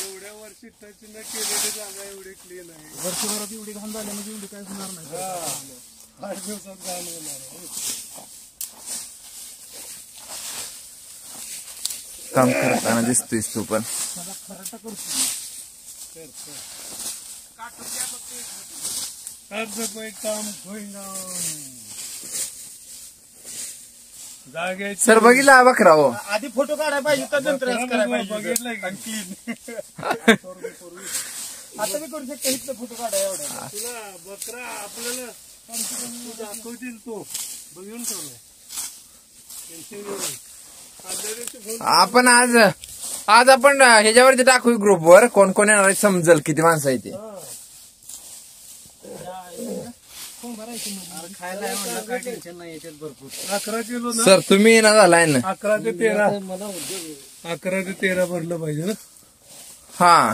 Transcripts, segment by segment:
एवढ्या वर्षी टच न केलेली जागा एवढी क्लीन आहे. वर्षभरात एवढी घाण झाली म्हणजे एवढी काय होणार नाही. 8 दिवसात घाण होणार आहे. काम करताना दिसतोयस तू पण. खराटा करतो काम होईना. जागे सर बघितला बकरा हो. आधी फोटो काढायला पाहिजे तर नंतर करायला पाहिजे. बघितलं की आता मी करू शकतो इथलं फोटो काढायला एवढा. तुला बकरा आपल्याला दाखवतील तो बघून ठेवलाय. आपण आज आपण ह्याच्यावरती टाकू ग्रुपवर कोण कोण येणार समजल किती माणसं आहे ते. खायला काय टेन्शन नाही याच्यात भरपूर. 11 किलो ना सर तुम्ही ना झालाय ना. 11 ते 13 मला 11 ते 13 भरलं पाहिजे ना. हा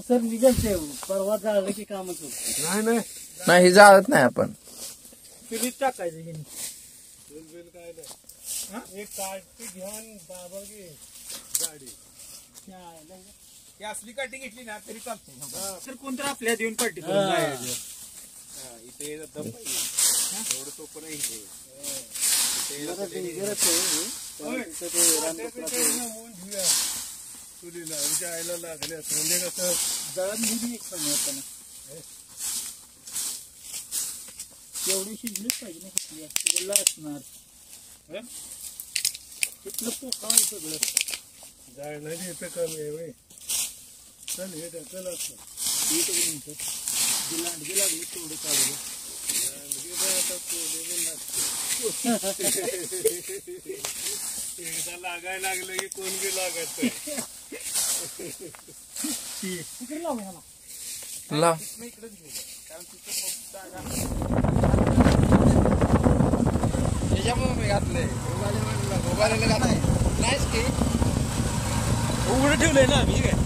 सर निघल ते परवा जाळलं की कामच होत नाही नाही हे जाळत नाही आपण. चुलीत टाकायचं हे बिल काय नाही. एक काठी घेऊन बाबा घे गाडी. असली काठी घेतली ना तरी चालते. सर कोणतरी आपल्या देऊन पाठी इथे दम पाहिजे. एवढं सोपं नाही इथे. चुलीला जायला लागले म्हणजे कसं जळण मुली एक सांगताना एवढी शिजलीच पाहिजे ना कुठली असणार. तिथलं पोका सगळं जायला इथं कमी आहे बाई. चल हे ढकल असतं. लांडगी लागली तेवढं काढलं. एकदा लागायला लागलं की कोण बी लागत लाव. त्याच्यामुळे मी घातलंय नाहीच की उघडं ठेवलंय ना मी काय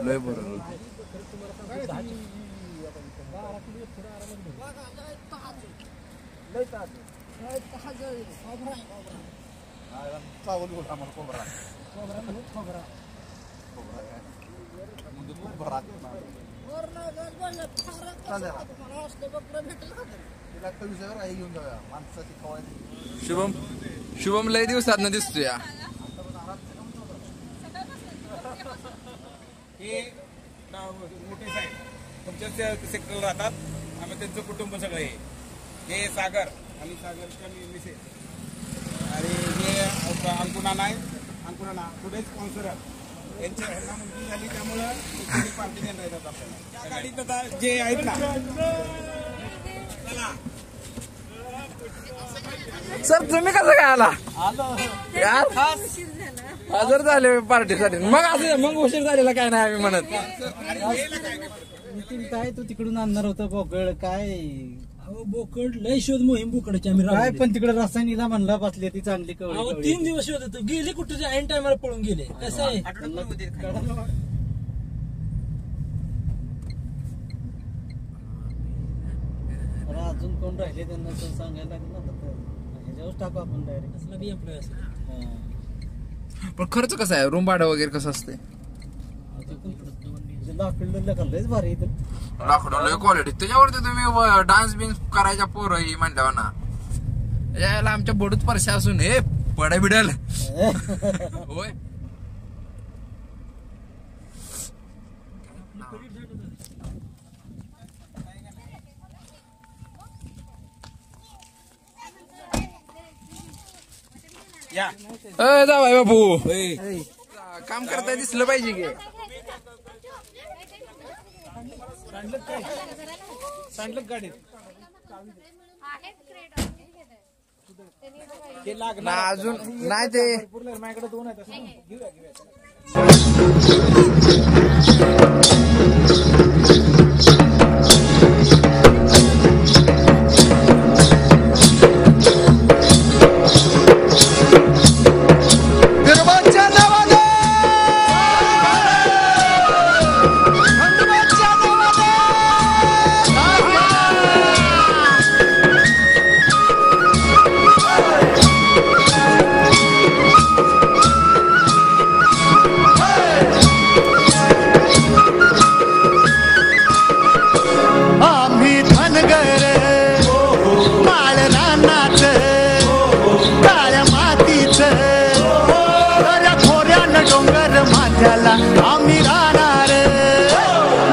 लय बरोबर. शुभम लय दिवसात न दिसतोय. हे मोठे साहेब तुमच्याच सेक्टरला राहतात. आम्ही त्यांचं कुटुंब सगळं हे सागर आणि सागरच्या मिसेस आणि हे अंकुणा नाही अंकुणा पुढे स्पॉन्सर यांच्या ह्यांना मुलगी झाली त्यामुळं पार्टी देणार येतात आपल्याला. त्या गाडीत आता जे आहेत ना चला सर तुम्ही कसं काय आला यार. हजर झाले पार्टीसाठी. मग असं मग उशीर झालेला काय नाही आम्ही म्हणत. काय तू तिकडून आणणार होता बोकड काय बोकड लय शोध मोहीम बोकडाची आम्ही काय पण तिकडे रसायनीला म्हणला बसले ती चांगली कवळी 3 दिवस शोधत गेले कुठे ऐन टायमाला पळून गेले. कसं आहे अजून कोण राहिले त्यांना सांगायला लागेल ना ह्याच्यावर टाकू आपण डायरेक्ट. असला बी एम्प्लॉय असला पण खर्च कसा आहे रूम भाडं वगैरे कसं असते. लाकडं भारी लाकडं लय क्वालिटी. त्याच्यावरती तुम्ही डान्स बिन्स करायच्या पोरं ही म्हणल्यावर ना यायला आमच्या बोडूत परशा असून हे पडा बिडल होय. जावाय बापू काम करताय दिसलं पाहिजे की. सांडलं गाडीत ना अजून नाही ते माझ्याकडे 2 आहेत घेऊया रानाच काळ्या मातीच खऱ्या खोऱ्यानं डोंगर माझ्याला आम्ही राहणार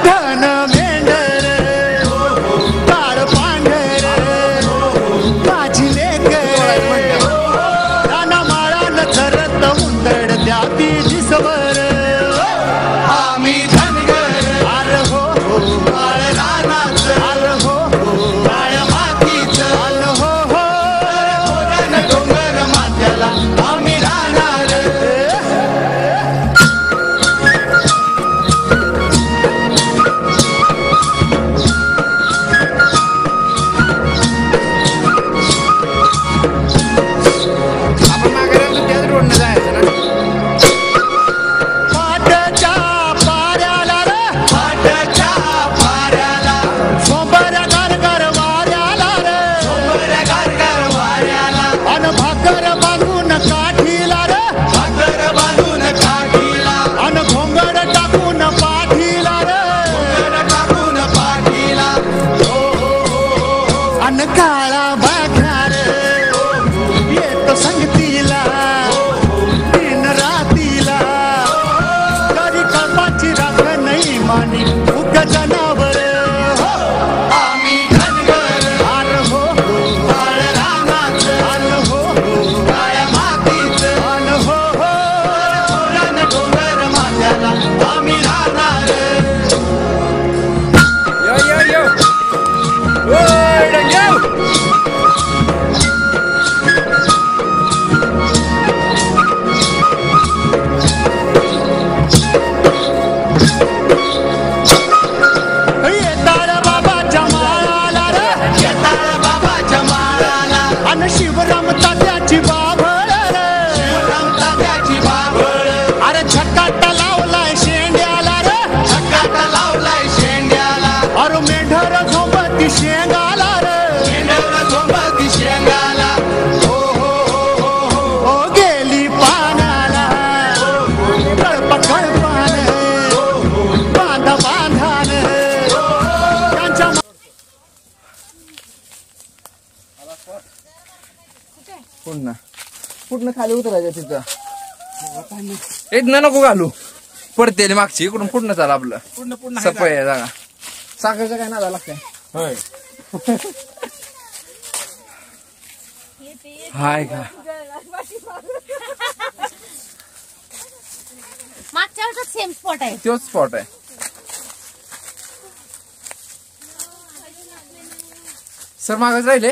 धन मेंढर काळ पांढर माझी लेक राना माळानं चरत उंदड द्याती दिसभर आम्ही धनगर आर हो काळ रानाच आर हो काळ्या मातीच आर हो खोऱ्यानं डोंगर माझ्याला आम्ही राहणार आपण मागे त्याच रोडनं जायचं ना. पाटच्या पाऱ्याला रे पाटच्या पाऱ्याला सोबऱ्या गारगार वाऱ्याला रे सोबऱ्या गारगार वाऱ्याला अन भाकर बांधून काठीला रे भाकर बांधून काठीला अन घोंगड टाकून पाठीला रे घोंगड टाकून पाठीला अन काळा बाघार येतो संगतीला दिन रातीला कधी कपाची राख नाही मानी उग जनावर आम्ही धनगर आर हो काळ रानाच आर हो काळ्या मातीच आर हो खोऱ्यानं डोंगर माझ्याला आम्ही राहणार यो ओय डंग्याव. येताळ बाबाच्या माळाला रे येताळ बाबाच्या माळाला अन शिवराम तात्याची बाभळ रे शिवराम तात्याची बाभळ अरे छटाटा लावलाय शेंड्याला रे छटाटा लावलाय शेंड्याला अरे मेंढर झोंबती शेंगाला रे मेंढर झोंबती शेंगाला हो हो हो हो हो गेली पानाला कळप कळपान बांधा बांधान त्यांच्या पूर्ण खाली उतरायचं तिथं. इथनं नको घालू पडते मागची इकडून पूर्ण चाल आपलं पूर्ण सफाई आहे जागा. साखरचं काय नादा लागतंय होय. हाय का मागच्या वर्षात सेम स्पॉट आहे. तोच स्पॉट आहे. सर मागच राहिले.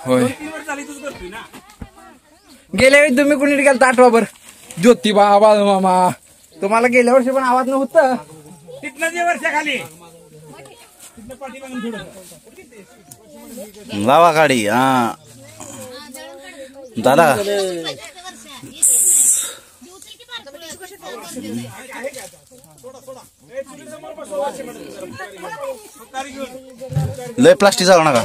होय गेल्या वेळी तुम्ही कुणी गेलता आठवाभर ज्योतिबा बाळूमामा तुम्हाला गेल्या वर्षी पण आवाज नव्हतं. तिथनं जे वर्षाखाली तिथनं पाठीमागून थोडं लावा गाडी हा दादा लय प्लास्टिक जाऊ नका.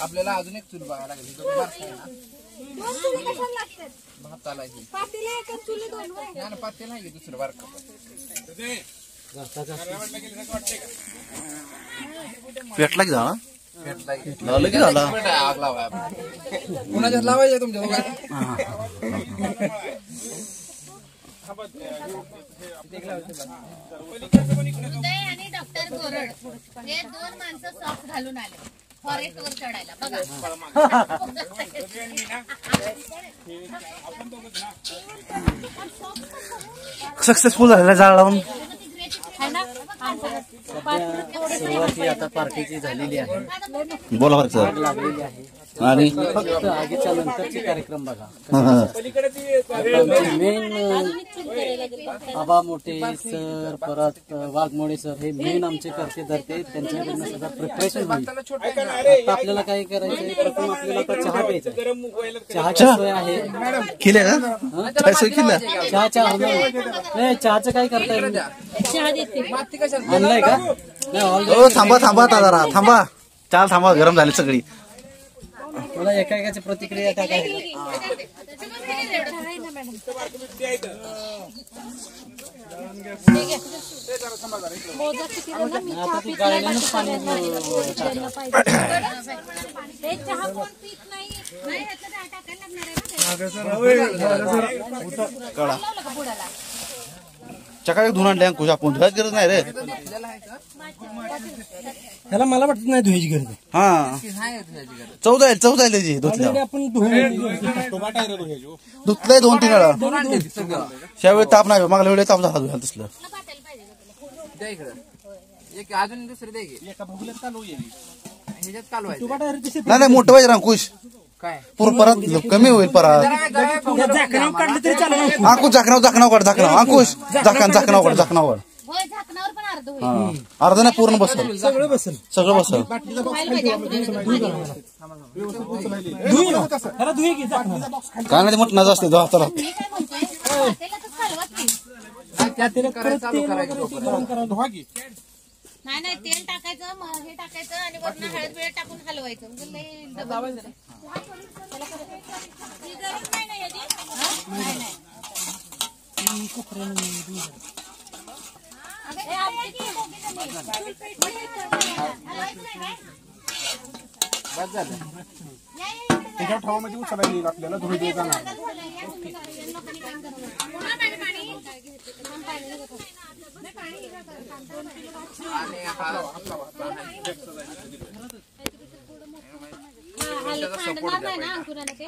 आपल्याला अजून एक चूल बघायला लागली भाताला पाते नाही दुसरं बारक पेटला की झाला पेटला झालं की झाला आग लावाय कुणाच्यात लावायचं तुमच्या दोघांना. उदय आणि डॉक्टर गोरड हे दोन माणसं सॉक्स घालून आले फॉरेस्ट वर चढायला बघा. सक्सेसफुल झालेला जाळ लावून सुरुवाती आता पार्टीची झालेली आहे. बोला बरं सर लागलेली आहे आणि फक्त आगीच्या नंतरचे कार्यक्रम बघा. मेन आबा मोठे सर, परत वाघमोडे सर, हे मेन आमचे करते धरते. त्यांच्याकडनं सगळं प्रिपरेशन होईल. आता आपल्याला काय करायचंय, प्रथम आपल्याला आता चहा प्यायचा. चहाची सोय आहे. केले का काय सोय केलं? चहाचं काय करता येईल? आणलाय का? हो थांबा जरा थांबा. चाल थांबा, गरम झाली सगळी. मला एकाची प्रतिक्रिया टाकायची. आता ती गाळण्यानंच पाणी कळा चकाळी धुवून आणले अंकुश. आपण धुवायची गरज नाही रे. ह्याला मला वाटत नाही धुवायची गरज. हा चव जाईल त्याची धुतल्या. आपण धुतलंय 2-3 वेळा. त्यावेळी ताप नाही, मागल्या वेळी ताप झाला धुवायला तसलं. अजून दुसरे दे नाही मोठं पाहिजे अंकुश. काय परत कमी होईल परत. अंकुश झाकणावर काढ. अंकुश झाकणावर काढ. होय झाकणावर पण अर्ध होईल. अर्ध नाही पूर्ण बसल. सगळं बसल. व्हायला पाहिजे आपण. काय नाही मटणाचं असते चला. मी काय म्हणतोय तेलातच हलवा की. नाही तेल टाकायचं, हे टाकायचं आणि वरनं हळद बिळद टाकून हलवायचं. म्हणजे लय डबल नाही. त्याच्या ठेवामध्ये उचलायला येईल आपल्याला. धुळे दे जाणार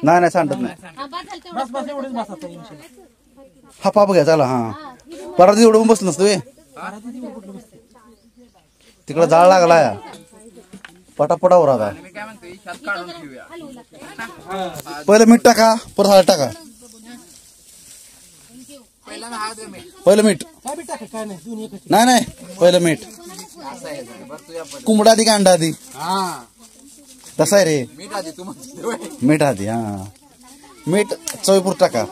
नाही सांडत नाही. हा पाप घ्या चला. हा परत एवढं बसलं नसतं तिकडं जाळ लागला. पटापटावर आता पहिलं मीठ टाका, परत हळद टाका. पहिलं मीठ नाही पहिलं मीठ. कोंबडा आधी का अंडा आधी? तसा आहे रे. मीठ आधी. हा मीठ चवीपुर टाका.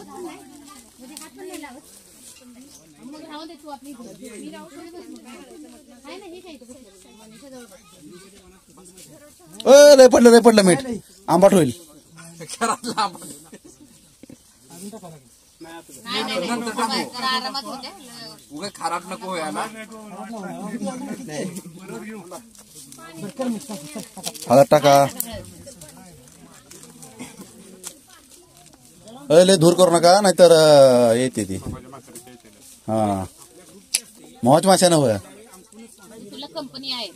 लय पडलं मीठ. आंबाट होईल. खराब नको व्हायला. हळद टाका. लय धूर करू नका, नाहीतर येते ती. हा मोहाच माशानं होय. तुला कंपनी आहे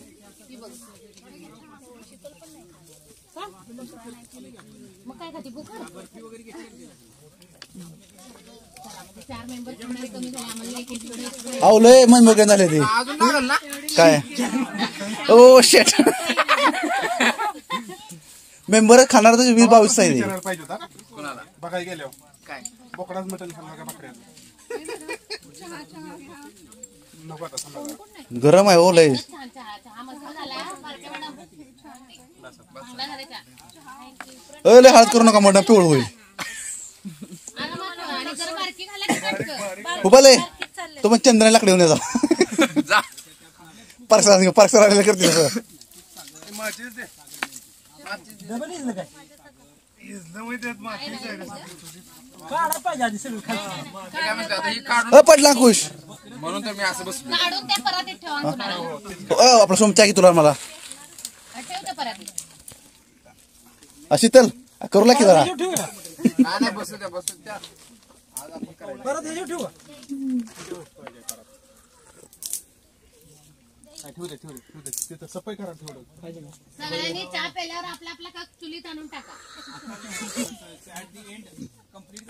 मग काय खाती बोकड. 4 मेंबर कमी झाले आम्हाला. अहो लय मनमोकळे झाले ते. काय ओ शेट. मेंबर खाणार तर 20-22 आहे. पाहिजे होता बघायला गेल्यावर. काय बोकडाच मटण खाल्लं का बकऱ्याचं? नको आता समजा. गरम आहे. ओ लय लय हळद करू नका, मटण पिवळ होईल. उभाले तो पण चंद्राला लाकडे येऊन येतात. पार्क करते पडला खुश म्हणून तर मी असं बसलो. आपला सोमच्या की तुला मला अशी तल करू लाग की जरा. नाही बसू द्या तिथं सफाई करा. सगळ्यांनी चहा प्यायल्यावर आपला आपला कप चुलीत आणून टाका.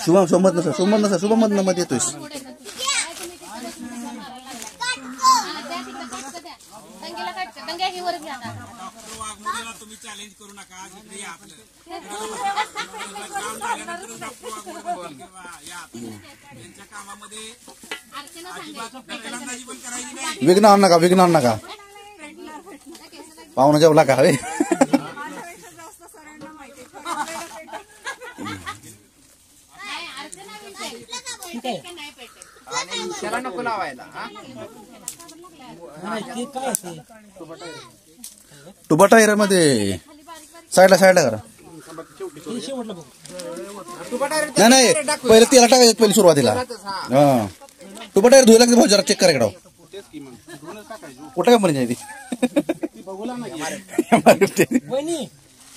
शुभम मध्ये येतोय. तुम्ही चॅलेंज करू नका जिकडे या आपलं काम झाल्यानंतर डॉक्टर वाघमोडे किंवा या यांच्या कामामध्ये अजिबात दखलंदाजी पण करायची नाही. विघ्न आणू नका, विघ्न आणू नका. पाहुणा जेवला का हवे आणि त्याला नको लावायला. टुबा टायर मध्ये साईडला करा. नाही पहिले तेला टाकायचं पहिले सुरुवातीला. हा टुबा टायर धुवायला लागते भाऊ, जरा चेक करा. कुठं कंपनी आहे ती?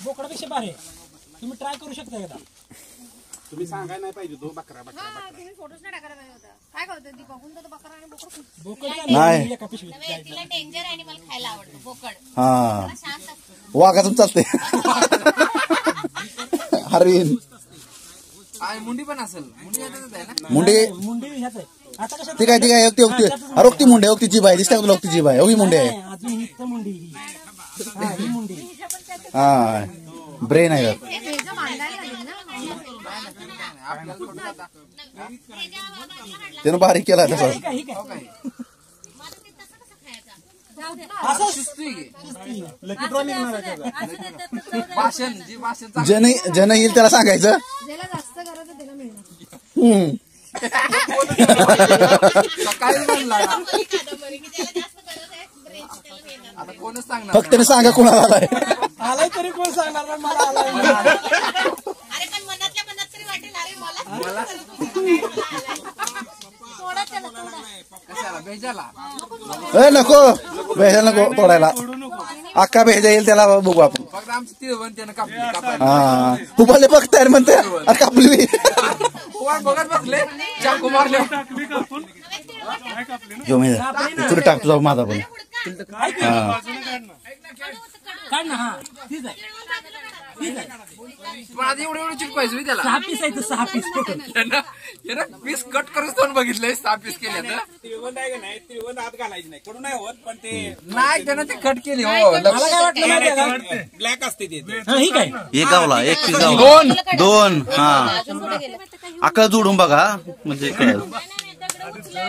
बोकडापेक्षा भारी तुम्ही ट्राय करू शकता एकदा. तुम्ही सांगायला नाही पाहिजे तो बकरा काय करतो ती बघून तर बकरा आणि बोकड बोकड नाही. एका पिशवीत तिला डेंजर अॅनिमल खायला आवडतं बोकड. हा शांत वाघातून चालते. हरिण मुंडी पण असेल. मुंडी येतच आहे ना. मुंडे मुंडी ह्याच आहे. आता कशा ती काय अरोक्ती मुंडे ओक्तीची बाय दिसते तुला ओक्तीची बाय ओगी मुंडे आहे. अजून ही तर मुंडी ही. हा, ही मुंडी हा ब्रेन आहे त्यात. त्यानं बारीक केला तसा. ही काय भाषण जी भाषण जन येईल त्याला सांगायचं. ज्याला जास्त गरज आहे त्याला मिळणार. हम्म. सकाळी म्हणला आता कोणच सांगणार. फक्त त्याने सांगा कोणाला आलाय. आलाय तरी कोण सांगणार नाही मला आलाय. अरे पण मनातल्या मनात तरी वाटेल अरे मला कशाला भेजाला. ए नको भेजा नको तोडायला. अख्खा भेजा येईल त्याला बघू आपण. फक्त आमची तिळवण त्यानं कापली. हा उभारले बघताय म्हणते कापली. बघत बसले चाकू मारले. घेऊ मी तुला टाकतो जाऊ माझा पण. हा काढ ना. हा ठीक आहे पण आधी एवढं चिटकायचं त्याला. 6 पीस आहे. 6 पीस पीस कट करून दोन बघितलंय. 6 पीस केले तर तिळवण आहे का नाही, तिळवण आत घालायची नाही. कडू नाही होत पण ते नाही त्यानं ते कट केली. हो मला काय वाटलं माहिती आहे का? ब्लॅक असते ते. हा, ही काय एक गावला एक पीस गावला दोन. हा अकल जोडून बघा म्हणजे कळेल.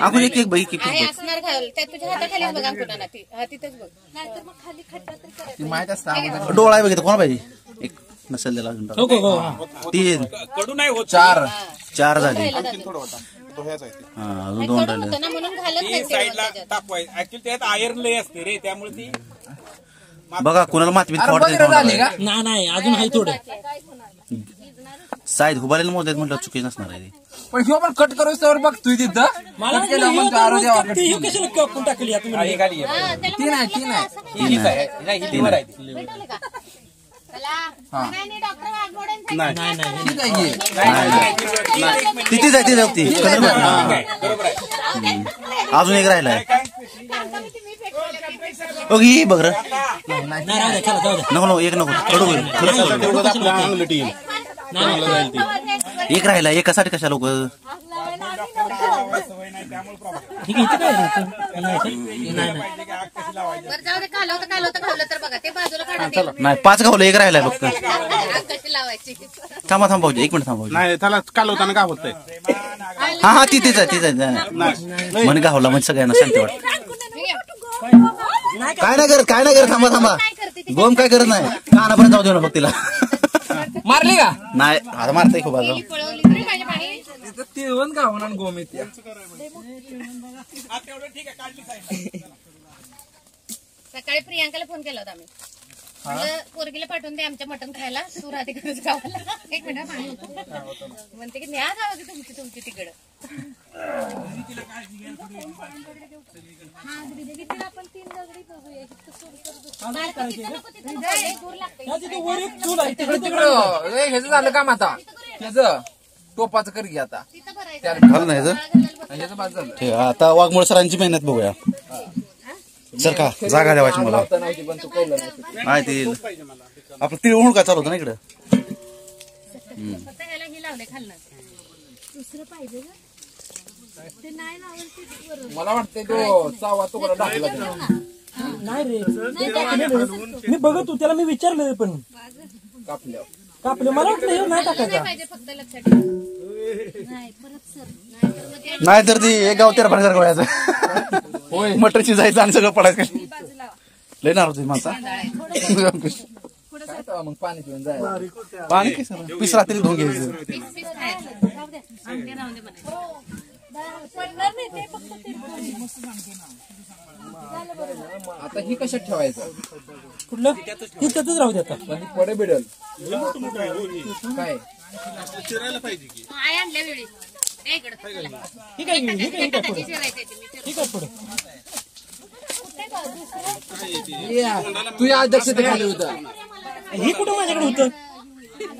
आपण एक बाई आहे असणार घाल त्या तुझ्या हाताखाली बघा कुणाला ती तिथेच बघ. नाहीतर मग खाली खड्डा तरी करायचं. माहित असतं. डोळा आहे बघितलं कोणा पाहिजे. एक नसेल त्याला अजून हो, हो, हो. 3 कडू नाही होत. 4 झाले. राहिलं हा अजून 2 कडू राहिले. होतं ना म्हणून घालत ती नाही साईडला तापवायचं. ऍक्च्युली त्यात आयर्न लय असते रे, त्यामुळे ती बघा कुणाला मातीत झाली का. नाही नाही अजून आहे थोडं. साईड उभारलेलं मोजायचं म्हटलं चुकी नसणार आहे. पण ह्यो पण कट करून तर बघतोय तिथं. मला कट केलं म्हणतो आरोग्यावर. ती कशाला कापून टाकली आता तुम्ही? ती नाही. भेटवले का चला नाही डॉक्टर वाघमोडेंचं नाही नाही ठीक आहे की. तिथेच आहे ती ती अजून एक राहिलाय. ही बघ रे. नाही राहू द्या, चला जाऊ द्या. नको नको एक नको कडू होईल. एक राहिला एकासाठी कशा लोक. ठीक आहे, इथं काय आहे? नाही बरं जाऊ दे. खावलं तर बघा ते बाजूला काढा. नाही 5 गावलं एक राहिलाय फक्त. कशी लावायची थांबावजी 1 मिनिट थांबावजी. नाही त्याला कालवताना का होतंय. हा तिथेच आहे म्हणे गावला म्हणजे सगळ्यांना शांती वाटत. काय नाही करत थांबा. गोम काय करत नाही. कानापर्यंत जाऊ देऊ ना फक्त तिला. मारली का. नाही आता मारताय खूप आता. पळवली तरी पाहिजे पाणी. तिथं तिळवण का होणार गोम येते. सकाळी प्रियांकाला फोन केला होता आम्ही. म्हणलं पोरगीला पाठवून दे आमच्या मटण खायला. तू राहते कधीच गावाला. 1 मिनिट पाणी म्हणते की न्या गावा की तुमची तिकडं. ह्याचं झालं काम आता. ह्याचं टोपाचं कर घे आता. झालं नाही ह्याचं बाद झालं. ठीक आहे, आता वाघमोड सरांची मेहनत बघूया. सर का जागा द्यावायची मला. माहिती आपलं तिळवून काय चालू होतं ना इकडं. फक्त ह्याला ही लावले खाल्लं. दुसरं पाहिजे ना ते नाही लावलं. मला वाटतंय तो 6वा तुकडा टाकला. नाही रे ते टाकलेलं. मी बघत होतो त्याला, मी विचारलं पण कापलं मला वाटलं हे नाही टाकायचा. पाहिजे फक्त लक्षात ठेवा. नाही परत सर नाही तर मग ते नाहीतर ती एक गाव 13 गोळ्याचं मटर शिजायचं आणि सगळं पडायचं. लय नाराज होती माणसा. मग पाणी पिऊन जायचं. पाणी काय सर पीस रात्री धुवून घ्यायचं. पीस खायचं. राहू द्या. आमटे राहू दे म्हणायचं. पडणार नाही ते फक्त ते आता ही कशात ठेवायचं? कुठलं हे त्यातच राहू दे आता. पण पडे बिडल काय चिरायला पाहिजे की आय आणल्या वेळी ए इकडं चला. ही काय घेऊ, ही काय एखाद्याची चिरायची ती मी चिरतो. ही काय पुढे तुझ्या अध्यक्षतेखाली होता. ही कुठं माझ्याकडे होतं?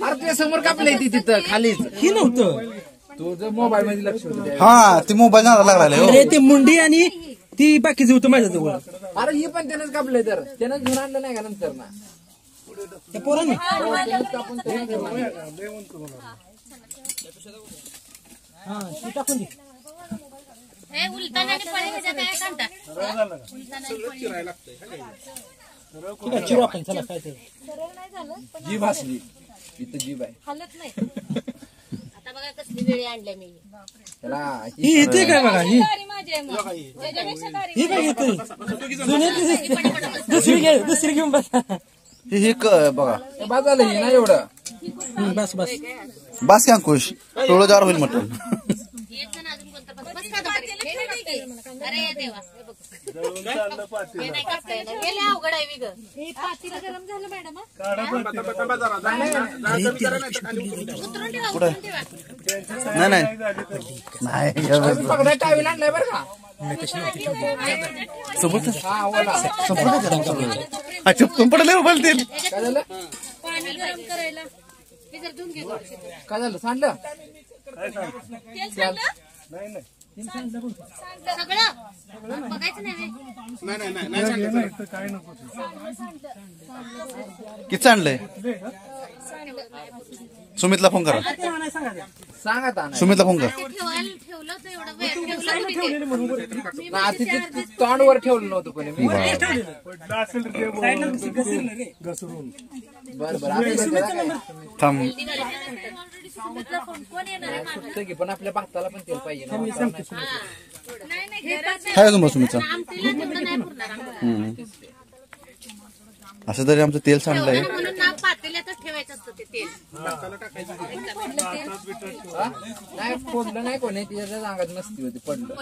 अरे तुझ्या समोर कापलंय ती तिथं खालीच. ही नव्हतं. तुझं मोबाईल मध्ये लक्ष होतं. हा ती मोबाईल नादा लागला. अरे ते मुंडी आणि ती बाकीचं होतं माझ्याजवळ. अरे ही पण त्यानंच कापलंय, तर त्यानंच घेऊन आणलं नाही का नंतर ना? त्या पोरांनी हा ती टाकून दे. ए उलटाने आणि पळे ह्याच्यात काय काढतात? उलटाने आणि पळे. चिरायला लागतंय ठीक आहे चिरू आपण चला काय ते. जीभ असली इथं जीभ आहे हालत नाही. आता बघा कसली वेळी आणल्या मी. त्याला ही येते काय बघा ही माझी आहे मग. त्याच्यापेक्षा भारी. ही काय येते दुसरी घेऊन बसा. हे बघा बाजाला ही ना एवढं. बस बस बास की अंकुश टोळं जार होईल मटण. एक जण अजून कोणतं बस का अरे देवा हे बघ. हे नाही कापता येणार. हे लय अवघड आहे विग. हे पातीला गरम झालं मॅडम. उतरून ठेवा उतरून ठेवा. नाही पगडा टावेल आणलाय बरं का? पडले बोलते. काय झालं? पाणी गरम करायला हे जर धुवून घे थोडीशी. काय झालं? सांडलं? तेल सांडलं? सगळं बघायचं नाही काय नको किती आणलंय? सुमितला फोन करा. सांग आता नाही. सुमितला फोन करा. ठेवलं तर एवढं वेळ ठेवलं. ना, तिथे तोंड वर ठेवलं नव्हतं पण मी. पडलं असेल रे ते घसरून बरं बरं थांब कोण येणार आहे माझं? सुटतं की, पण आपल्या भाताला पण तेल पाहिजे ना. नाही नाही काय अजून बस सुमितचा आमटीला तेवढं नाही पुरणार आम्हाला. असं तरी आमचं तेल सांडलंय. म्हणून ना पातेल्यातच ठेवायचं असतं ते तेल. नाही फोडलं नाही कोणी, तिच्या अंगात मस्ती होती, पडलं.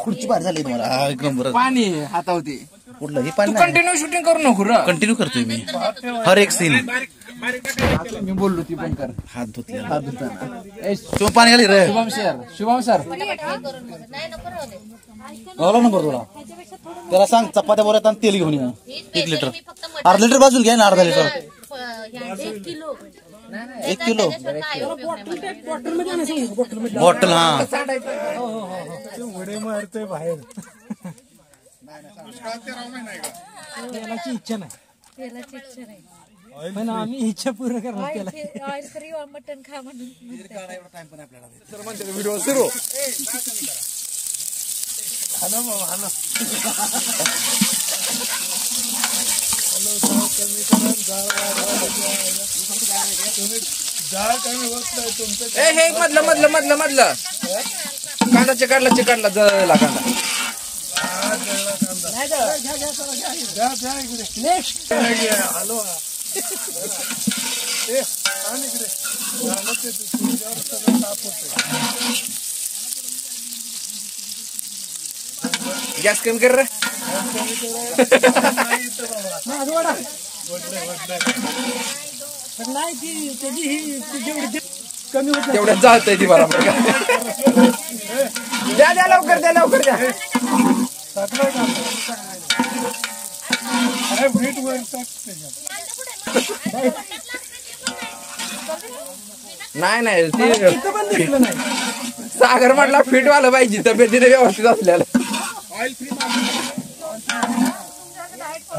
खुर्ची बाहेर झाली तुम्हाला एक नंबर. पाणी हातावती. कुठलं हे पाणी कंटिन्यू शूटिंग करू नको र. कंटिन्यू करतोय मी हर एक सीन. मी बोललो ती पण कर. हात धुतले हात धुताना. तो पाणी घाली रे. शुभम सर नाही नको राहू दे. लावला नंबर तुला त्याला सांग चपात्या बोऱ्यात आणि तेल घेऊन या. ही 1 लिटर मी फक्त अर्धा लिटर बाजूला घ्या ना. अर्धा लिटर 1 किलो 1 किलो काय उपयोग नाही मला. बॉटल. हा उडे मारतोय बाहेर. तेलाची इच्छा नाही तेलाची इच्छा नाही. पण आम्ही इच्छा पूर्ण करणार त्याला. ऑइल फ्री मटन खा म्हणून. व्हिडिओ सुरू. जाळ कमी होत नाही तुमचं. हे मधलं कांदा चिकाडला जळला कांदा. द्या इकडे नेक्स्ट हॅलो आणि इकडे झालं ते तुझ्यावर सगळं ताप होतंय. गॅस कमी कर रे. नाही ती त्याची ही जेवढी कमी होत तेवढ्यात जाळतंय ती बरोबर. द्या लवकर द्या. अरे वीट वर टाक त्याच्यात. नाही ती इथं पण दिसलं नाही. सागर म्हटला फिट वाला पाहिजे तब्येतीने व्यवस्थित असल्याला. ऑइल फ्री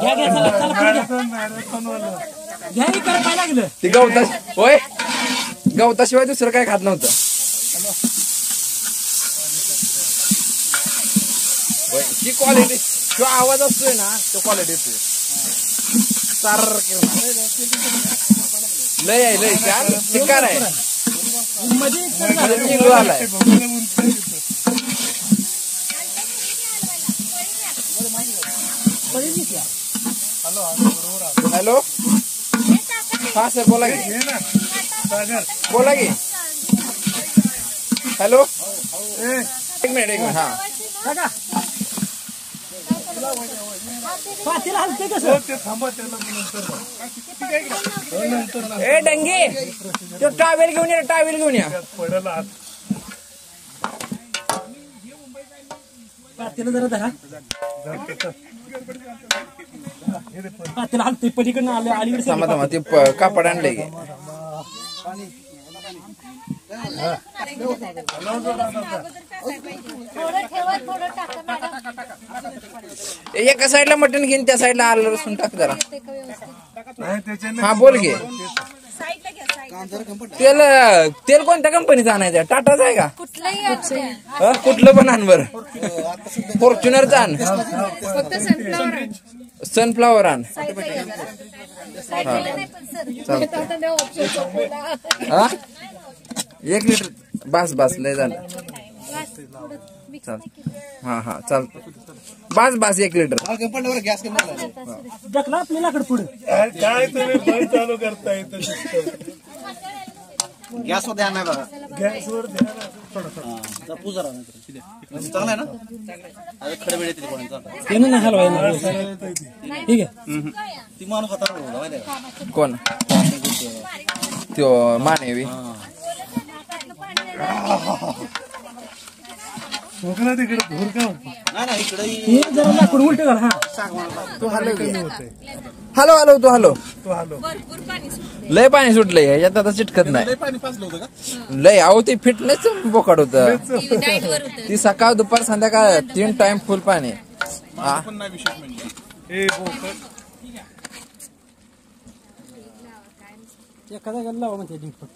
घ्या चला मॅरेथॉन वाला घ्या हे काय काय लागलं. ती गवताशिवाय दुसरं काय खात नव्हतं. ही क्वालिटी जो आवाज असतोय ना तो क्वालिटी येतोय लय आहे लय चार शिकार आहे आलाय हॅलो हा सर बोला की बोला की हॅलो एक मिनिट हा ए डंगी तो टावेल घेऊन या टावेल घेऊन या पातेला जरा धरा पातेला हलते पलीकडनं आले अलीकडे थांबा थांबा ते कापड आणलंय की एका साईडला मटण घेईन त्या साईडला आलं लसूण टाक जरा हा बोल घे तेल तेल कोणत्या कंपनीचं आणायचं टाटाचं आहे का कुठलं पण आण बरं फॉर्च्युनरचं आण सनफ्लावर आण हा 1 लिटर बस बस लय झालं चाल हा हा चाल बस 1 लिटर जकला आपल्या लाकड पुढे काय तुम्ही बंद चालू करताय गॅसवर ध्यान नाही बघा गॅसवर पूजा चांगला आहे ना खडे वेळ येते त्यानं नाही हलवायला ठीक आहे ती माणूस हातावर कोण त्यो मानेवी कोकणा तिकडे भूर का नाही इकडे हे जरा लाकूड उलट घाल हा तो हॅलो होते हॅलो हॅलो तू हॅलो तो हॅलो लय पाणी सुटलंय ह्याच्यात आता चिटकत नाही पाणी पाजलं होतं का लय अहो ते फिटनेस बोकाड होत ती सकाळ दुपार संध्याकाळ 3 टाइम फुल पाणी हा पण नाही विशेष म्हणजे ए बोकड एखादा गल्ला लावा म्हणते डिंपट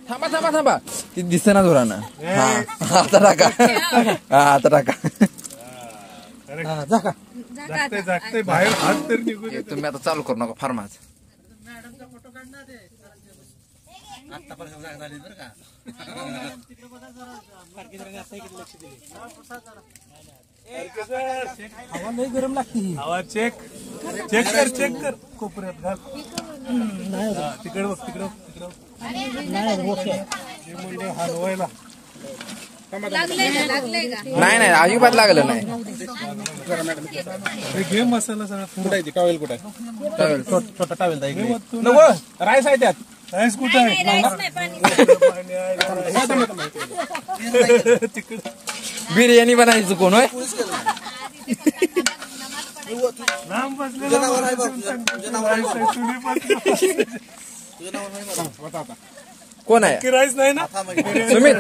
थांबा थांबा थांबा ती दिसेना जोरानं हा आता टाका हा आता टाका जा का जागते बाहेर हात तर निघू दे तुम्ही आता चालू करू नका फार्माच हवा लय गरम लागते ही आवाज चेक कर कोपऱ्यात घाल तिकडे बघ हे म्हणजे हलवायला नाही अजिबात लागलं नाही घे मसाला सगळा कुठे आहे टावेल कुठे आहे छोटा टावेल नको राईस आहे त्यात राईस कुठं आहे तिकडे बिर्याणी बनायची कोण होय लांब बसलेला कोण आहे राईस नाही ना सुमित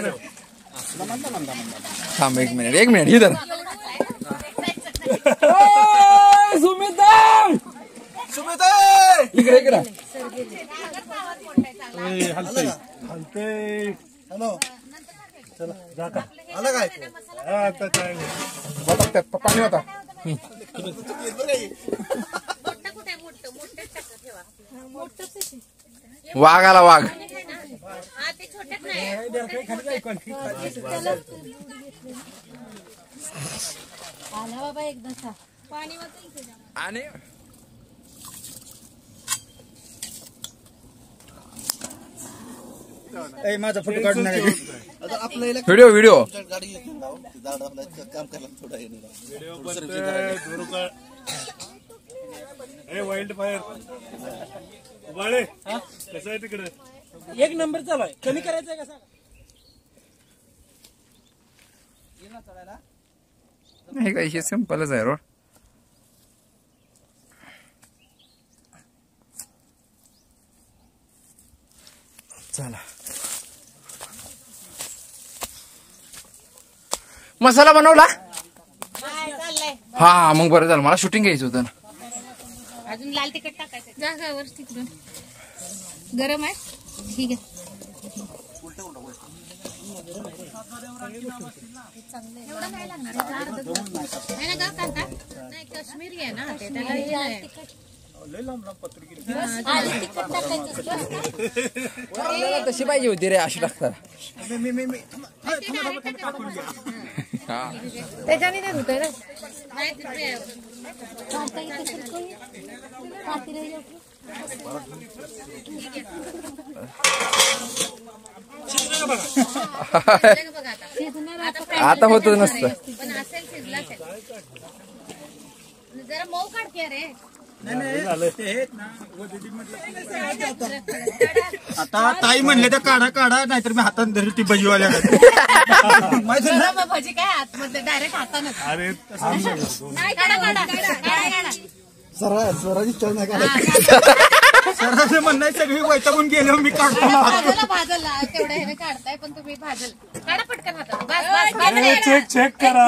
थांब 1 मिनिट इधर सुमित इकडे हलते हॅलो चला जा का आला काय आता काय पाणी होता वाघ आला वाघ आला बाबा एकदा पाणी आणि माझा फोटो काढून व्हिडिओ गाडी काम करायला थोडा वाईल्ड फायर बाळे कसं आहे तिकडे 1 नंबर चालू आहे कमी करायचं आहे का नाही काही हे सिंपलच आहे रोड चला मसाला बनवला हा मग बरं झालं मला शूटिंग घ्यायचं होतं अजून लाल तिखट टाकायचं जागावर तिकडून गरम आहे ठीक आहे एवढं नाही लागणार नाही ना का कांदा नाही काश्मीरी आहे ना ते त्याला हे नाही. तशी पाहिजे होती रे अशी टाकतात. त्याच्याने नाही होत रे नाही आता होत नसतं. पण असेल शिजला असेल जरा मऊ काढते रे. आता ताई म्हणले त्या काढा काढा नाहीतर मी हातात धरली ती भजीवाल्या भजी काय आतमध्ये डायरेक्ट हातानं अरे सरांचं म्हणणं सगळी वैतागून गेलो मी काढतो भाजल तेवढं हे काढताय पण तुम्ही भाजल काढा पटकन हातात. चेक करा.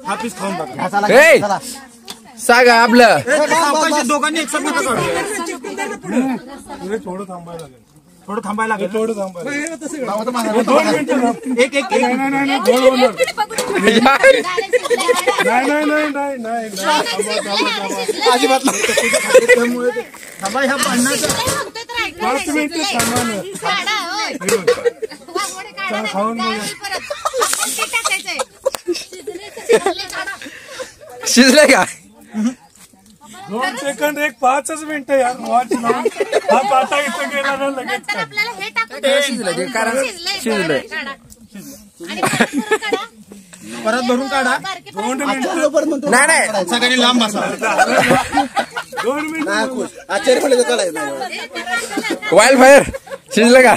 हा पीस खाऊन बघा. ए, सांगा आपलं दोघांनी एक साथ काढू. थोडं थांबायला लागेल. थोडं थांबायला लागेल. थोडं थांबायला दोन मिनिटं एक एक एक नाही अजिबात थांबा ह्या पाण्याचं 5 मिनिटं थांबा ना. खाऊन शिजले का? 2 सेकंद 5 मिनिटं यार वॉच लावून हा पाता इथं गेला ना लगेच. नंतर आपल्याला हे टाकून शिजलं ते कारण शिजलंय. आणि काढा परत भरून काढा. 2 मिनिटं नाही नाही सगळ्यांनी लांब बसा. 2 मिनिटं आचार्य म्हणले तर कळायचं वाईल्ड फायर शिजलं का?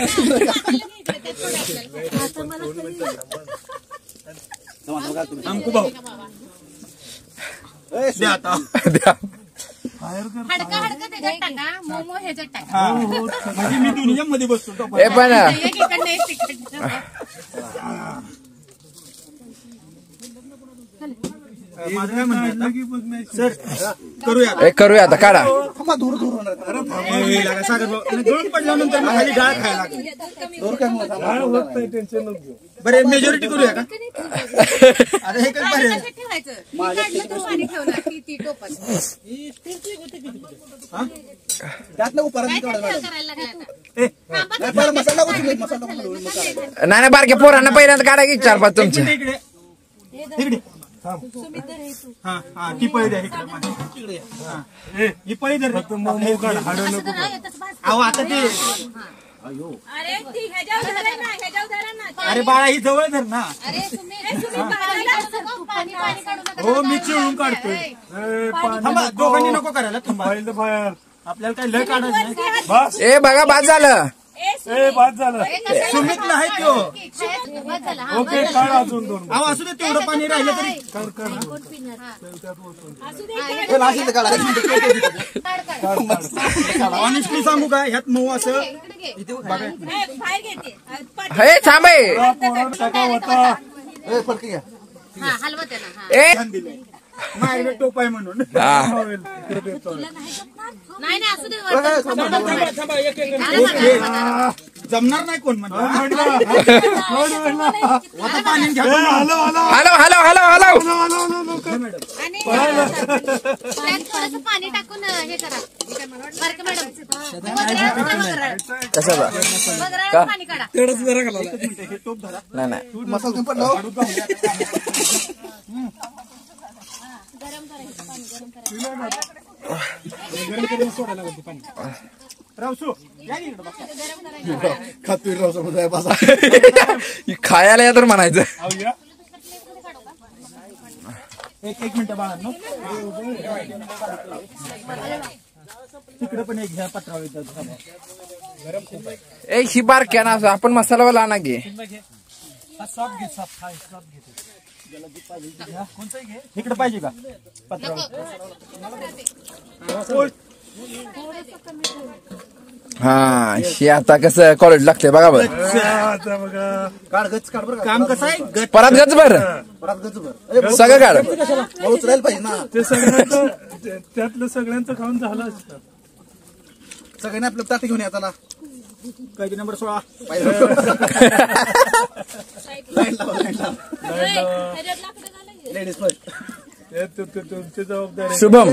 अंकू भाऊ द्या आता. द्या. हडका त्याच्यात टाका मोमो ह्याच्यात टाका. हा म्हणजे मी दोन्हीच्या मध्ये बसतो. हे पण एक इकडनं एक तिकडनं. माझं काय म्हणणं सर करूया हे करूया आता काढा. दूर दूर होणार सागर भाऊ गळून पडल्यानंतर मग खाली डाळ खायला लागेल. काय होत नाही टेन्शन नको. बरं मेजॉरिटी करूया का? आता हे काय बरं कसं ठेवायचं ती काढलं तर पाणी ठेवणार ती टोपण त्यात नको परत काय काढा मॅडम. करायला लागला आता नाही, परत मसाला टाकून मसाला टाकून नाही नाही बारक्या पोरांना पहिल्यांदा काढा की 4-5 तुमचे. इकडे इकडे हा हा ती पळी द्या इकडे. ही पळी धर फक्त मोमो काढ हाडं नको. अहो आता ते अरे बाळा ही जवळ धर ना. हो मी चिळून काढतोय. थांबा दोघांनी नको करायला. थांबा फाईल फायर. आपल्याला काही लय काढायचं नाही. बस ए बघा बाद झालं. बाद झालं. सुमित नाही तो. ओके काढ अजून 2. अहो असू दे तेवढं पाणी राहिलं तरी. ऑनेस्टली सांगू का ह्यात मऊ असं हे थांब हे. फडके घ्या. हलवा त्याला ए दिलंय माझ्याकडे टोप आहे म्हणून. हा. नाही असू दे जमणार नाही कोण म्हणलं. आता पाणी घ्या. Hello hello hello hello. आणि थोडंसं पाणी टाकून हे करा बारकं मॅडम कशाला? बघा पाणी काढा. हे टोप धरा. नाही नाही मसाला तुम्ही पडला हो. रावसू या इकडं बसा. खातोय राव समुदाय बसा. खायला या तर म्हणायचं. एक मिनिट बाळांनो. तिकडे पण एक घ्या पत्रावळीचा. ए ही बारक्या ना आपण मसालावाला आणा घे. इकडे पाहिजे का पत्रावळी? हा हे आता कसं कॉलेज लागते बघा बरं. काढ गच काढ बरं का. काम कसं आहे गट परत गच बर परत गच बर. सगळं काढ. उचलायला पाहिजे ना. ते सगळ्यांचं त्यातलं सगळ्यांचं खाऊन झालं असतं. सगळ्यांनी आपलं ताट घेऊन या चला. कैदी नंबर 16 लेडीज फर्स्ट. तुमची जबाबदारी. शुभम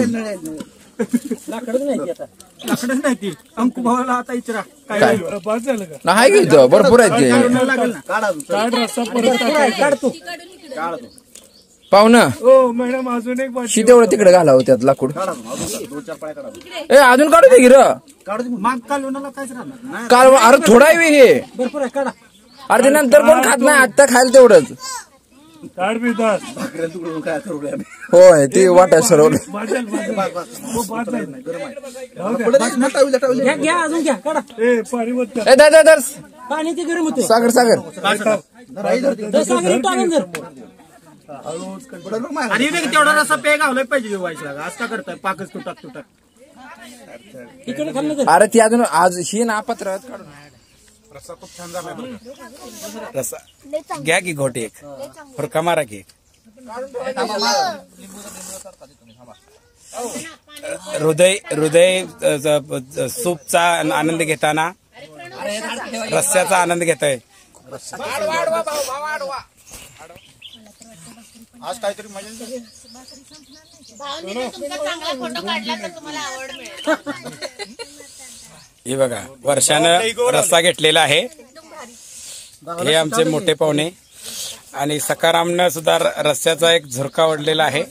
लाकडच नाही ती आता. लाकडच नाही ती. अंकु भावाला आता विचारा काय काय? होईल? बस झालं का? नाही की इथं भरपूर आहेत ते. लागेल ना. काढा अजून. काढ रस्ता परत टाकायचा. काढ तू. काढा तू. पाहुणं हो मॅडम अजून एक बाकी. शी तेवढं तिकडे घालावं त्यात लाकूड. काढा अजून. 2-4 पाळ्या काढा. ए अजून काढू दे गिर. काढू दे. माग कालवणाला काहीच राहणार नाही. काल अरे थोडा आहे हे. भरपूर आहे काढा. अरे ते नंतर कोण खात नाही, आत्ता खायला तेवढंच. काढ बिदास. भाकऱ्या तुकडून काय करू रे आम्ही. होय ते वाटाय सरवलं. बाजल बाजल. हो बाजल. गरम आहे. जाऊ द्या. पुढे दे. टाळू टाळू. घ्या घ्या अजून घ्या काढा. ए पाणी वत कर. ए दादा पाणी ते गरम होते. सागर सागर सागर टाकून जर पुढे लोक मागे. आणि इथे तेवढा रस्ता पे गावलाय पाहिजे व्हायचं लागा. आज का करताय पाकच तुटाक. इकडे खाल्लं तर अरे ती अजून आज ही ना पत्र काढून. रस्सा खूप छान झाला. रस्सा घ्या की घोटे एक फरका मारा की. हृदय सूपचा आनंद घेताना रस्स्याचा आनंद घेताय. आज काहीतरी मजा. भावनेने तुमचा चांगला फोटो काढला तर तुम्हाला आवड मिळेल. हे बघा वर्षानं रस्सा घेतलेला आहे. हे आमचे मोठे पाहुणे आणि सकारामनं सुद्धा रस्स्याचा एक झुरका ओढलेला आहे.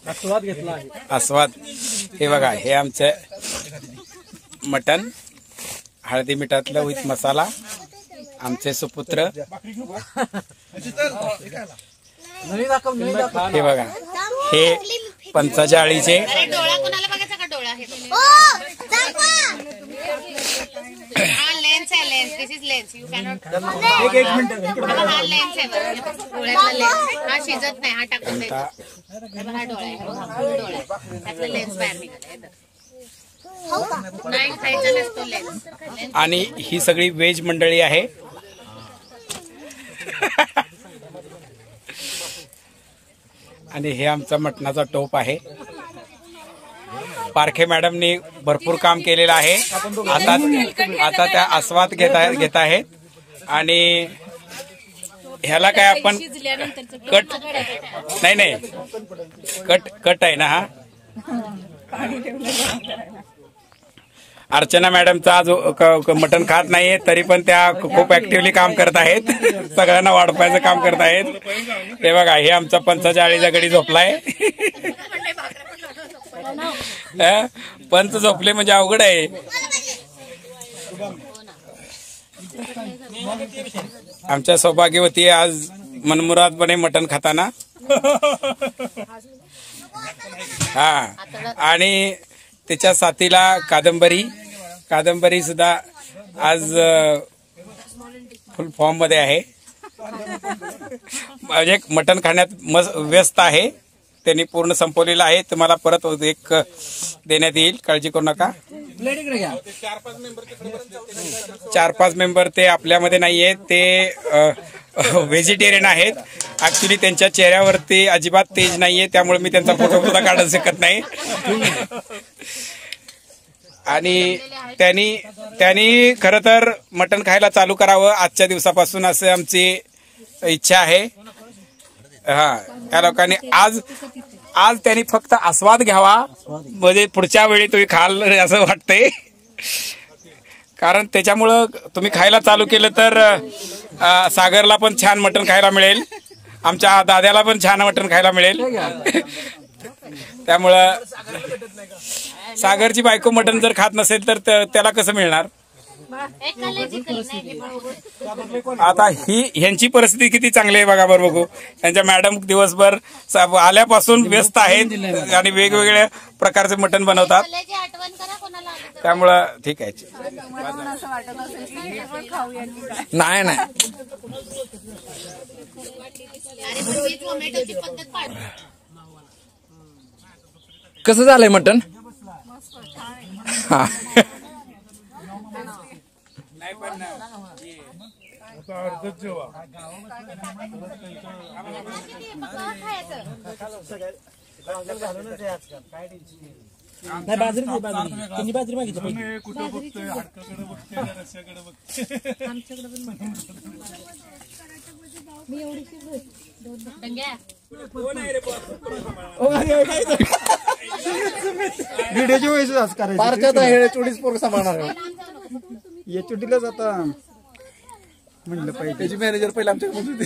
आस्वाद घेतला आहे. आस्वाद. हे बघा हे आमचं मटण हळदी मिठातलं विथ मसाला. आमचे सुपुत्र हे बघा हे पंचाच्या आळीचे. अरे डोळा कोणाला बघायचा का? डोळा आहे हा लेन्स आहे. Lens. This is lens. You cannot. एक मिनिट. हा लेन्स आहे बघा. डोळ्यातला लेन्स. हा शिजत नाही. हा टाकून द्यायचा. हा डोळा आहे. डोळा आहे. त्यातला लेन्स बाहेर निघाला. नाही खायचा नसतो लेन्स. आणि ही सगळी व्हेज मंडळी आहे. आणि हे आमचा मटणाचा टोप आहे. पारखे मॅडमनी भरपूर काम केलेलं आहे. आता त्या आस्वाद घेत आहेत. आणि ह्याला काय आपण कट नाही कट आहे ना हा. अर्चना मॅडमचा आज मटण खात नाहीये तरी पण त्या खूप ऍक्टिव्हली काम करत आहेत. सगळ्यांना वाढवायचं काम करत आहेत. हे बघा हे आमचा पंचाच्या आळीचा गडी झोपलाय. पंच झोपले म्हणजे अवघड आहे. आमच्या सौभाग्यवती आज मनमुरादपणे मटण खाताना. हा आणि त्याच्या साथीला कादंबरी सुद्धा आज फुल फॉर्म मध्ये आहे. म्हणजे मटण खाण्यात व्यस्त आहे. त्यांनी पूर्ण संपवलेलं आहे. तुम्हाला परत एक देण्यात येईल. काळजी करू नका. 4-5 मेंबर ते आपल्यामध्ये नाहीये. ते व्हेजिटेरियन आहेत. ऍक्च्युली त्यांच्या चेहऱ्यावरती अजिबात तेज नाहीये. त्यामुळे मी त्यांचा फोटो सुद्धा काढू शकत नाही. आणि त्यांनी खरं तर मटण खायला चालू करावं आजच्या दिवसापासून असं आमची इच्छा आहे. हा या लोकांनी आज त्यांनी फक्त आस्वाद घ्यावा म्हणजे पुढच्या वेळी तुम्ही खाल असं वाटतंय. कारण त्याच्यामुळं तुम्ही खायला चालू केलं तर सागरला पण छान मटण खायला मिळेल. आमच्या दाद्याला पण छान मटण खायला मिळेल. त्यामुळं सागरची बायको मटण जर खात नसेल तर त्याला कसं मिळणार. आता ह्यांची परिस्थिती किती चांगली आहे बघा बरं बघू. त्यांच्या मॅडम दिवसभर आल्यापासून व्यस्त आहेत आणि वेगवेगळ्या प्रकारचे मटण बनवतात. त्यामुळं ठीक आहे. नाही कसं झालंय मटण. हा अर्धच जेवा. नाही बाजरी नाही, बाजरी त्यांनी बाजरी मागितली पाहिजे. हे कुठं बघतोय, हाडकाकडे बघतोय का रस्त्याकडे बघतोय? व्हिडिओची वयस आज करायची पारच्यात हे चोडीच पोरं सांभाळणार आहे. या चुटीलाच आता म्हणलं पाहिजे. त्याची मॅनेजर पहिले आमच्याकडे होते,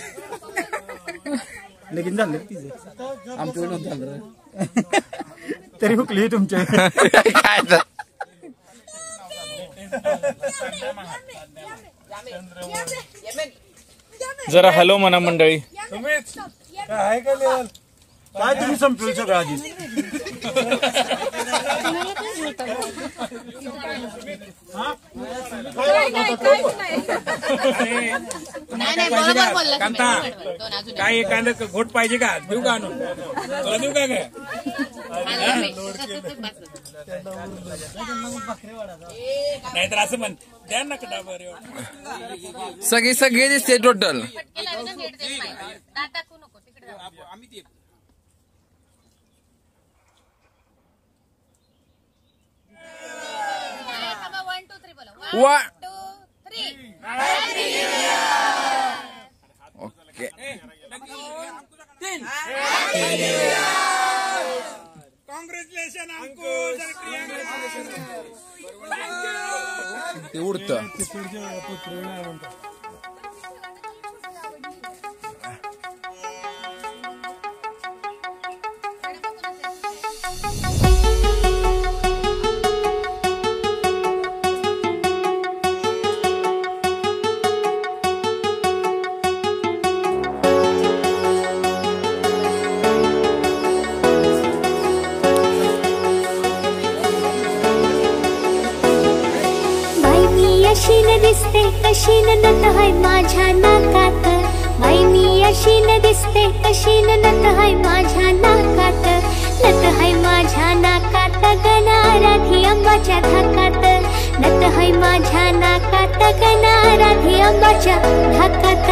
लगीन झालं तिचं आमच्याकडे नव्हतं झालं. तरी हुकली तुमच्या. काय तर जरा हॅलो म्हणा मंडळी. सुमित काय आहे का लेवल? काय तुम्ही संपलं सगळं आधी. नाही बरोबर बोलला कांता काय एखादं घोट पाहिजे का? देऊ का आणून? तुला देऊ का काय? नाहीतर असं म्हण द्या ना कटावर. सगळे दिसते टोटल. आम्ही ते वन ओके. कॉंग्रॅच्युलेशन अंकुश. ते उडतं. अशी न दिसते कशी नत हाय माझ्या नाकात. बाई मी अशी न दिसते कशी नत हाय माझ्या नाकात. नत हाय माझ्या नाकात गणा राधी अंबाच्या धाकात. नत हाय माझ्या नाकात गणा राधी अंबाच्या धाकात.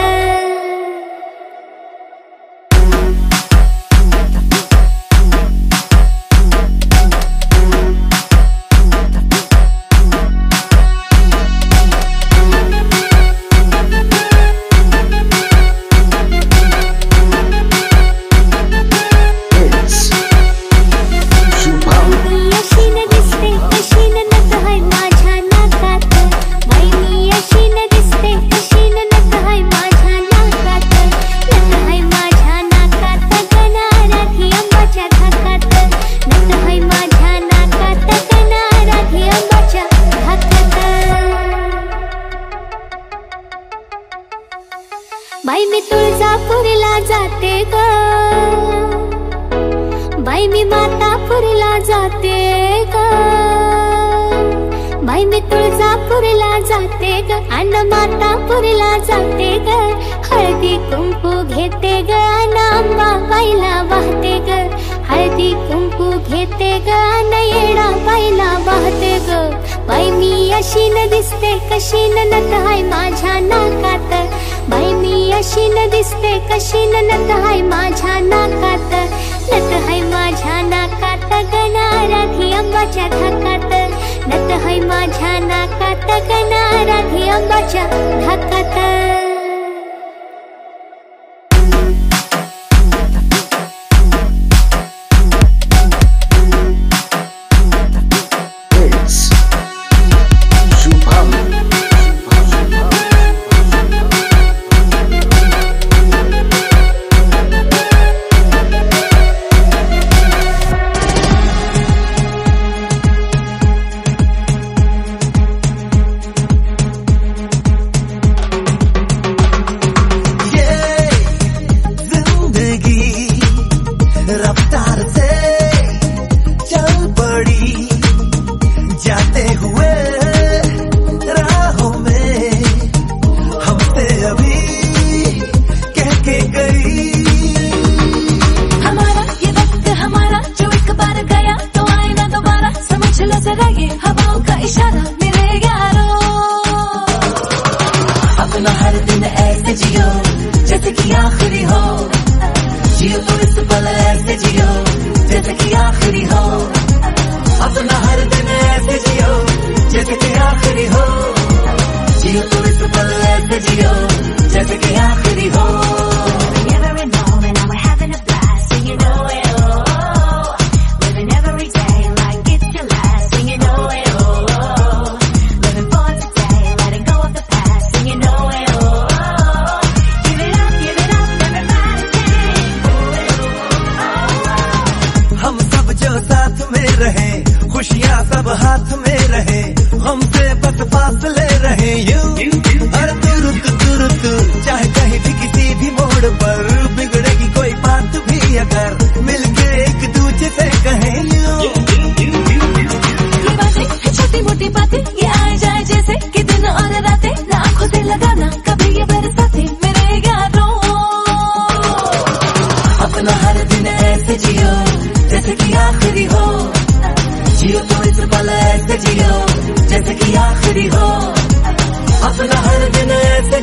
बाई मी तुळजापूरला जाते ग. बाई मी मातापूरला जाते ग. बाई मी तुळजापूरला जाते ग आणि मातापूरला जाते ग. हळदी कुंकू घेते ग आणि अंबाबाईला वाहते ग. हळदी कुंकू घेते ग आणि येडा बाईला वाहते ग. बाई मी अशी न दिसते कशी नत हाय माझ्या नाकात. बाई मी अशी न दिसते कशी नत हाय माझ्या नाकात. नत हाय माझ्या नाकात गणा राधी अंबाच्या धाकात. नत हाय माझ्या नाकात गणा राधी अंबाच्या धाकात. जैसे रहे, खुशियाँ सब हाथ में रहे, हमसे बस फासले रहे यूं। हर तुरुत चाहे कहीं भी किसी भी मोड़ पर, बिगड़ेगी कोई बात भी अगर मिलके एक दूजे से कहें यूं। ये बातें छोटी मोटी बातें, ये आए जाए जैसे कि दिन और रातें, ना आंखों से लगाना कभी ये बरसाते मेरे यारों। अपना हर दिन ऐसे जियो जैसे कि आखिरी हो, जियो तो इस पल ऐसे जियो जैसे कि आखिरी हो। अपना हर दिन ऐसे